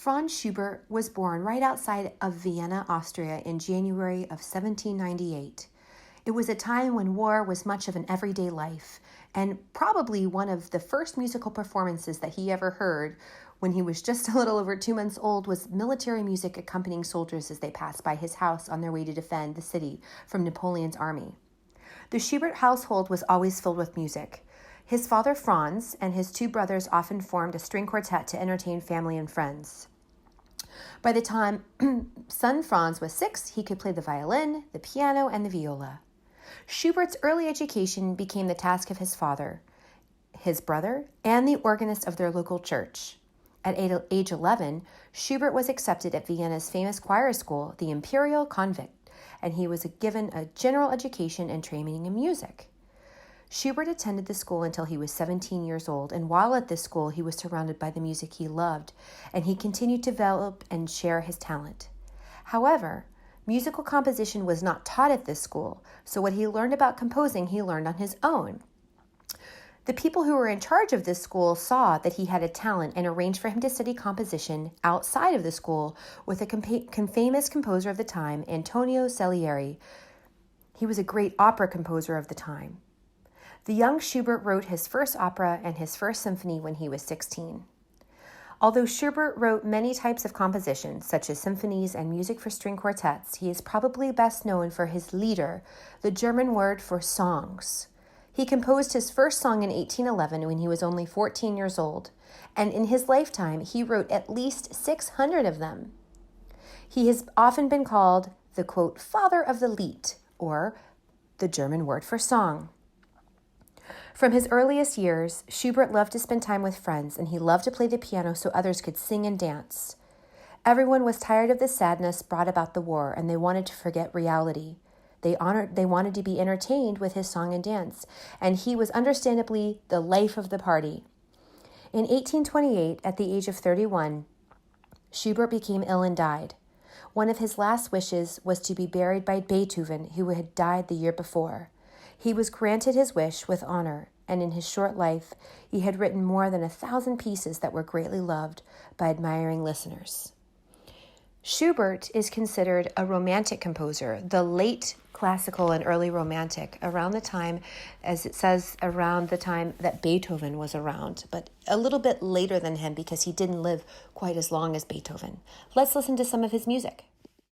Franz Schubert was born right outside of Vienna, Austria in January of 1798. It was a time when war was much of an everyday life, and probably one of the first musical performances that he ever heard when he was just a little over 2 months old was military music accompanying soldiers as they passed by his house on their way to defend the city from Napoleon's army. The Schubert household was always filled with music. His father, Franz, and his two brothers often formed a string quartet to entertain family and friends. By the time son Franz was 6, he could play the violin, the piano, and the viola. Schubert's early education became the task of his father, his brother, and the organist of their local church. At age 11, Schubert was accepted at Vienna's famous choir school, the Imperial Convent, and he was given a general education and training in music. Schubert attended the school until he was 17 years old, and while at this school, he was surrounded by the music he loved, and he continued to develop and share his talent. However, musical composition was not taught at this school, so what he learned about composing, he learned on his own. The people who were in charge of this school saw that he had a talent and arranged for him to study composition outside of the school with a famous composer of the time, Antonio Salieri. He was a great opera composer of the time. The young Schubert wrote his first opera and his first symphony when he was 16. Although Schubert wrote many types of compositions, such as symphonies and music for string quartets, he is probably best known for his Lieder, the German word for songs. He composed his first song in 1811 when he was only 14 years old, and in his lifetime, he wrote at least 600 of them. He has often been called the, quote, father of the Lied, or the German word for song. From his earliest years, Schubert loved to spend time with friends, and he loved to play the piano so others could sing and dance. Everyone was tired of the sadness brought about the war, and they wanted to forget reality. They wanted to be entertained with his song and dance, and he was understandably the life of the party. In 1828, at the age of 31, Schubert became ill and died. One of his last wishes was to be buried by Beethoven, who had died the year before. He was granted his wish with honor, and in his short life, he had written more than 1,000 pieces that were greatly loved by admiring listeners. Schubert is considered a romantic composer, the late classical and early romantic, around the time, as it says, around the time that Beethoven was around, but a little bit later than him because he didn't live quite as long as Beethoven. Let's listen to some of his music.